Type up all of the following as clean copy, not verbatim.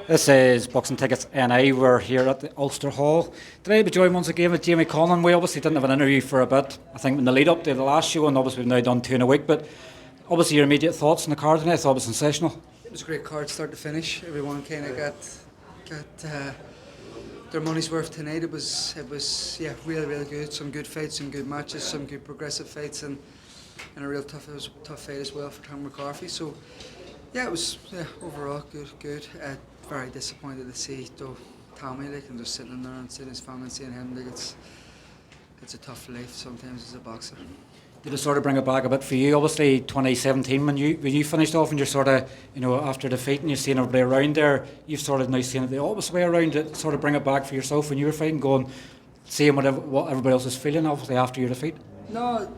This is Boxing Tickets NI. We're here at the Ulster Hall. Today we're joined once again with Jamie Conlan. We obviously didn't have an interview for a bit, I think, in the lead up to the last show, and obviously we've now done two in a week. But obviously your immediate thoughts on the card tonight? I thought it was sensational. It was a great card start to finish. Everyone kind of got their money's worth tonight. It was really good. Some good fights, some good matches, some good progressive fights, and a real tough fight as well for mccarthy. So yeah, it was overall good. Very disappointed to see though Tommy and just sitting there and seeing his family and seeing him. It's a tough life sometimes as a boxer. Did it sort of bring it back a bit for you? Obviously 2017 when you finished off and you're sort of, after defeat and you're seeing everybody around there, you've sort of now seen it the opposite way around. It sort of bring it back for yourself when you were fighting, seeing what everybody else is feeling obviously after your defeat. No.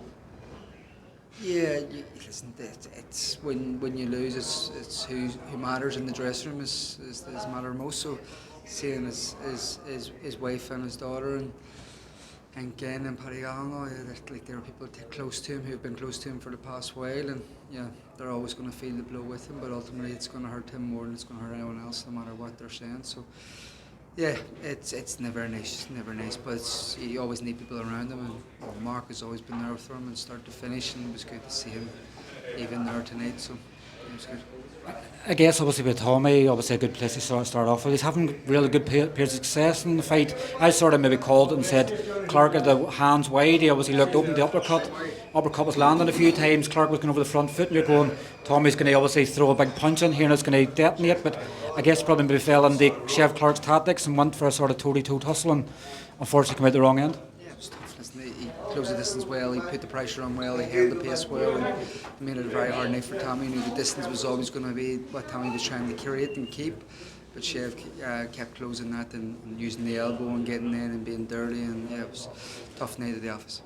Yeah, listen. It's when you lose, it's who matters in the dressing room is matter most. So seeing his wife and his daughter and Glenn and Paddy, there are people close to him who've been close to him for the past while, and they're always going to feel the blow with him. But ultimately, it's going to hurt him more than it's going to hurt anyone else, no matter what they're saying. So. Yeah, it's never nice, but you always need people around him, and Mark has always been there with him and start to finish, and it was good to see him even there tonight, so it was good. I guess obviously with Tommy, obviously a good place to start off with. He's having really good periods of success in the fight. I sort of maybe called it and said Clark had the hands wide, he obviously looked open, the uppercut was landing a few times, Clark was going over the front foot, and you're going, Tommy's going to obviously throw a big punch in here and it's going to detonate, but I guess probably maybe fell into Chef Clark's tactics and went for a sort of toe-to-toe tussle and unfortunately came out the wrong end. Yeah, it was tough. Listen, he closed the distance well, he put the pressure on well, he held the pace well, and he made it a very hard night for Tommy. He knew the distance was always going to be what Tommy was trying to create and keep, but Chef kept closing that and using the elbow and getting in and being dirty, and it was a tough night at the office.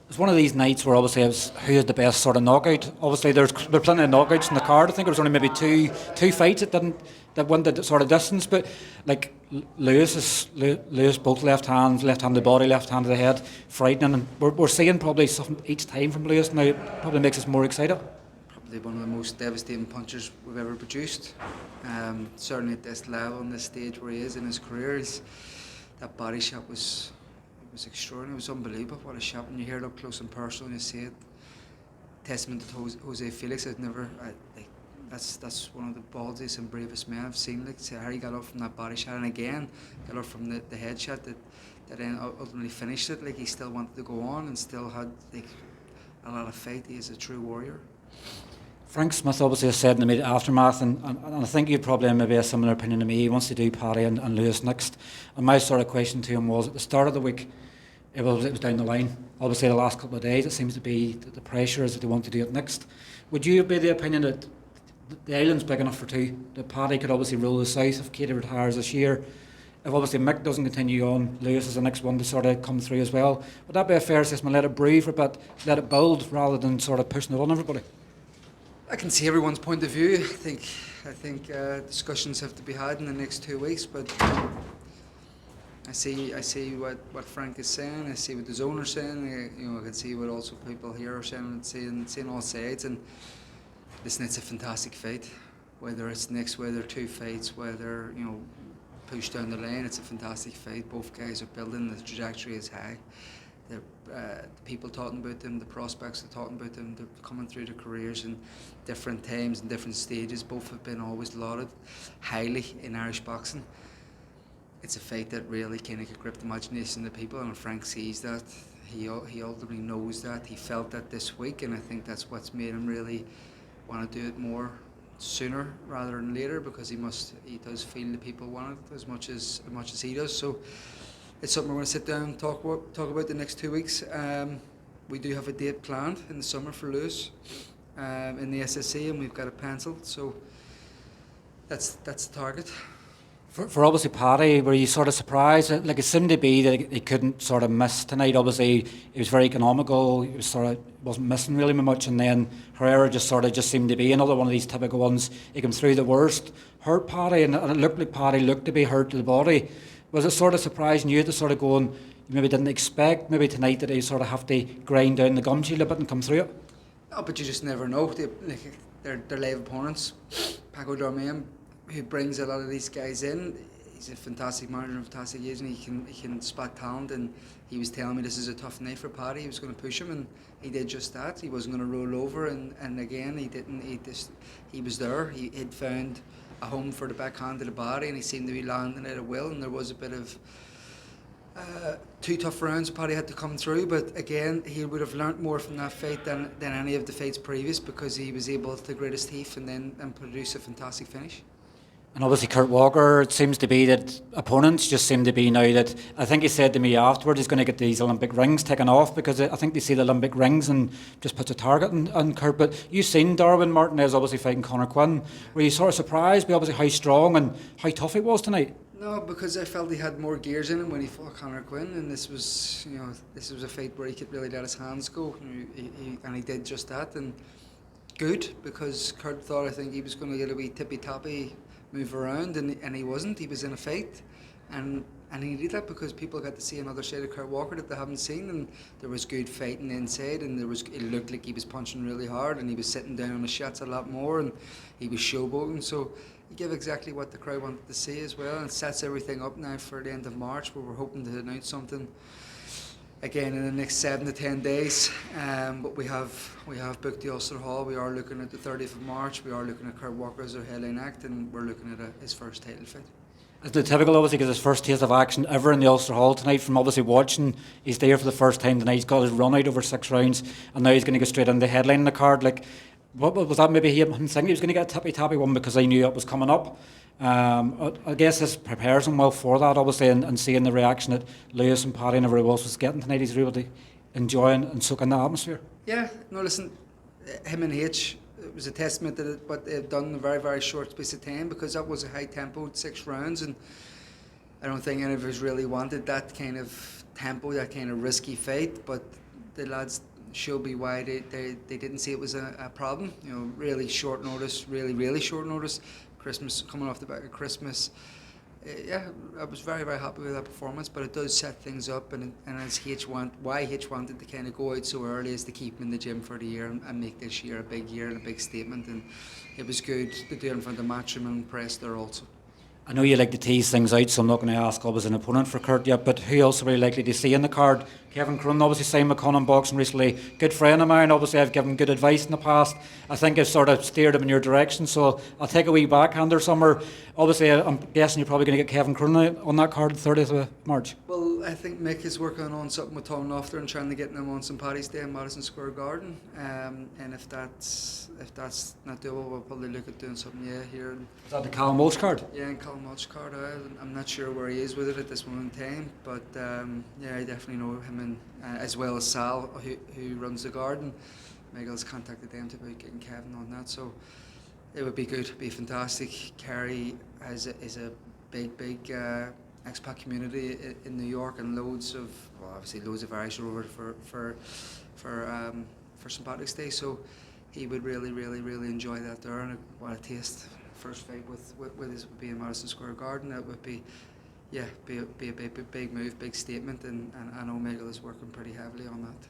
It's one of these nights where obviously it was who had the best sort of knockout. Obviously there were plenty of knockouts in the card. I think there was only maybe two fights that went the sort of distance. But like Lewis, both left hand to the body, left hand to the head, frightening. And we're seeing probably something each time from Lewis now. It probably makes us more excited. Probably one of the most devastating punchers we've ever produced. Certainly at this level, and this stage where he is in his career, that body shot was extraordinary. It was unbelievable what a shot. When you hear it up close and personal and you see it, testament to Jose Felix. That's one of the ballsiest and bravest men I've seen. How he got up from that body shot, and again got up from the head shot that then ultimately finished it. He still wanted to go on and still had a lot of fight. He is a true warrior. Frank Smith obviously has said in the immediate aftermath, and I think you'd probably have maybe a similar opinion to me. He wants to do Paddy and Lewis next. And my sort of question to him was, at the start of the week, it was down the line. Obviously the last couple of days it seems to be that the pressure is that they want to do it next. Would you be the opinion that the island's big enough for two, that Paddy could obviously rule the south if Katie retires this year? If obviously Mick doesn't continue on, Lewis is the next one to sort of come through as well. Would that be a fair assessment? Let it breathe for a bit, let it build rather than sort of pushing it on everybody? I can see everyone's point of view. I think discussions have to be had in the next 2 weeks, but I see what Frank is saying. I see what the zone are saying. I can see what also people here are saying and seeing all sides. And listen, it's a fantastic fight. Whether it's next, whether two fights, whether push down the lane, it's a fantastic fight. Both guys are building. The trajectory is high. The people talking about them, the prospects are talking about them. They're coming through their careers in different times and different stages. Both have been always lauded highly in Irish boxing. It's a fight that really kind of could grip the imagination of the people, and Frank sees that. He ultimately knows that. He felt that this week, and I think that's what's made him really want to do it more sooner rather than later, because he does feel the people want it as much as he does. So it's something we're going to sit down and talk about the next 2 weeks. We do have a date planned in the summer for Lewis in the SSC, and we've got it penciled. So that's the target. For obviously Paddy, were you sort of surprised? Like it seemed to be that he couldn't sort of miss tonight. Obviously he was very economical. He wasn't missing really much, and then Herrera just seemed to be another one of these typical ones. He came through the worst, hurt Paddy, and it looked like Paddy looked to be hurt to the body. Was it sort of surprising you to sort of go and you maybe didn't expect maybe tonight that he sort of have to grind down the gum shield a bit and come through it? No, but you just never know. They're live opponents. Paco Dormian who brings a lot of these guys in. He's a fantastic manager and fantastic agent. He can spot talent, and he was telling me this is a tough night for Paddy. He was going to push him, and he did just that. He wasn't going to roll over, and again he didn't. He was there. He had found a home for the backhand of the body, and he seemed to be landing it at will. And there was a bit of 2 tough rounds Paddy had to come through, but again he would have learnt more from that fight than any of the fights previous, because he was able to grit his teeth and produce a fantastic finish. And obviously Kurt Walker, it seems to be that opponents just seem to be now that, I think he said to me afterwards he's going to get these Olympic rings taken off, because I think they see the Olympic rings and just puts a target on Kurt. But you've seen Darwin Martinez obviously fighting Conor Quinn. Were you sort of surprised by obviously how strong and how tough he was tonight? No, because I felt he had more gears in him when he fought Conor Quinn, and this was a fight where he could really let his hands go, and he did just that, and good, because Kurt thought, I think, he was going to get a wee tippy-tappy move around, and he wasn't. He was in a fight, and he did that because people got to see another side of Kurt Walker that they haven't seen, and there was good fighting inside, and it looked like he was punching really hard, and he was sitting down on the shots a lot more, and he was showboating. So he gave exactly what the crowd wanted to see as well, and sets everything up now for the end of March, where we're hoping to announce something again in the next 7 to 10 days. But we have booked the Ulster Hall. We are looking at the 30th of March. We are looking at Kurt Walker as our headline act, and we're looking at his first title fight. It's the typical, obviously, because his first taste of action ever in the Ulster Hall tonight, from obviously watching, he's there for the first time tonight, he's got his run out over 6 rounds, and now he's going to go straight in the headline in the card. Like, what was that, maybe him thinking he was going to get a tippy-tappy one because he knew it was coming up? I guess this prepares him well for that, obviously, and seeing the reaction that Lewis and Paddy and everybody else was getting tonight, he's really enjoying and soaking the atmosphere. Yeah, no, listen, him and H, it was a testament to what they've done in a very, very short space of time, because that was a high tempo 6 rounds, and I don't think any of us really wanted that kind of tempo, that kind of risky fight, but the lads showed me why they didn't see it was a problem. You know, really short notice, really short notice. Christmas, coming off the back of Christmas. Yeah, I was very, very happy with that performance, but it does set things up, and as why H wanted to kind of go out so early is to keep him in the gym for the year and make this year a big year and a big statement, and it was good to do it in front of matchroom and press there also. I know you like to tease things out, so I'm not going to ask always an opponent for Kurt yet, but who else are we likely to see in the card? Kevin Cronin, obviously signed McConnell boxing recently. Good friend of mine, obviously I've given good advice in the past. I think I've sort of steered him in your direction, so I'll take a wee backhander somewhere. Obviously I'm guessing you're probably going to get Kevin Cronin on that card the 30th of March. Well, I think Mick is working on something with Tom Lofter and trying to get him on St Paddy's Day in Madison Square Garden, and if that's not doable, we'll probably look at doing something here. Is that the Callum Walsh card? Yeah, in Callum Walsh card. I'm not sure where he is with it at this moment in time, but yeah, I definitely know him, and as well as Sal, who runs the garden. Michael's contacted them about getting Kevin on that, so it would be good. It'd be fantastic. Kerry is a big expat community in New York, and obviously loads of Irish over for St Patrick's Day. So he would really enjoy that there, and what a taste. First fight with his would be in Madison Square Garden. That would be a big move, big statement, and I know Michael is working pretty heavily on that.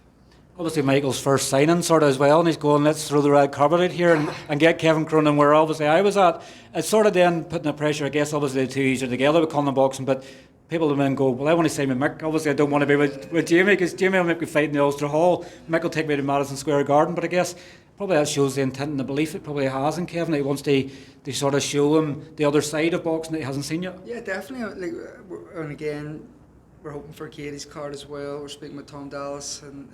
Obviously Michael's first signing sort of as well, and he's going, let's throw the red carpet out here and get Kevin Cronin where obviously I was at. It's sort of then putting the pressure, I guess, obviously the two easier together with Conlan boxing, but people will then go, well, I want to sign with Mick. Obviously I don't want to be with Jamie, because Jamie will make me fight in the Ulster Hall. Mick will take me to Madison Square Garden, but I guess probably that shows the intent and the belief it probably has in Kevin, that he wants to sort of show him the other side of boxing that he hasn't seen yet. Yeah, definitely. And again, we're hoping for Katie's card as well. We're speaking with Tom Dallas, and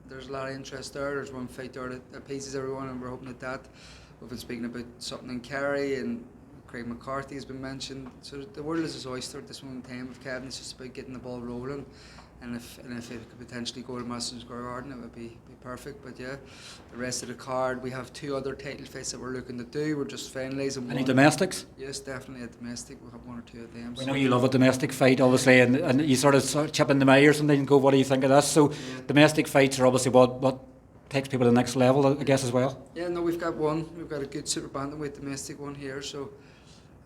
there's a lot of interest there. There's one fight there that appeases everyone, and we're hoping at that. We've been speaking about something in Kerry, and Craig McCarthy has been mentioned. So the world is his oyster at this moment in time with Kevin. It's just about getting the ball rolling, and if it could potentially go to Madison Square Garden, it would be perfect. But yeah, the rest of the card, we have 2 other title fights that we're looking to do. We're just finalising. Any domestics? Yes, definitely a domestic. We'll have 1 or 2 of them. We know you love a domestic fight, obviously, and you sort of chip in the eye or something and go, what do you think of this? So domestic fights are obviously what takes people to the next level, I guess, as well. Yeah, no, we've got one. We've got a good super bantamweight domestic one here. So,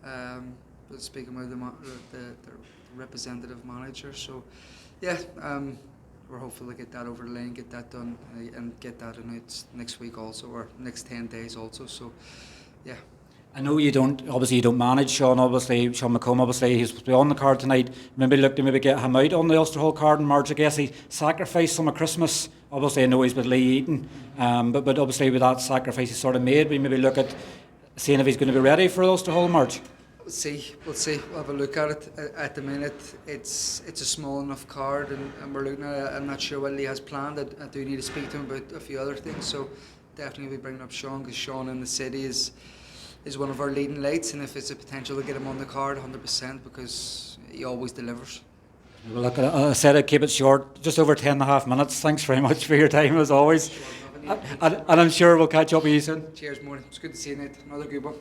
but speaking with the representative manager, so yeah, we're hopeful to get that over the line, get that done, and get that announced next week also, or next 10 days also. So, yeah. I know you don't, obviously you don't manage Sean, Sean McComb, obviously he's supposed to be on the card tonight. Maybe look to maybe get him out on the Ulsterhall card in March. I guess he sacrificed some of Christmas. Obviously I know he's with Lee Eaton, but obviously with that sacrifice he sort of made, we maybe look at seeing if he's going to be ready for the Ulsterhall March. We'll see. We'll have a look at it. At the minute, it's a small enough card, and we're looking at it. I'm not sure what Lee has planned. I do need to speak to him about a few other things. So definitely be bringing up Sean, because Sean in the city is one of our leading lights, and if it's a potential to get him on the card, 100%, because he always delivers. Well, look, I said I'd keep it short, just over 10.5 minutes. Thanks very much for your time as always, and I'm sure we'll catch up with you soon. Cheers, morning. It's good to see you, Nate. Another good one.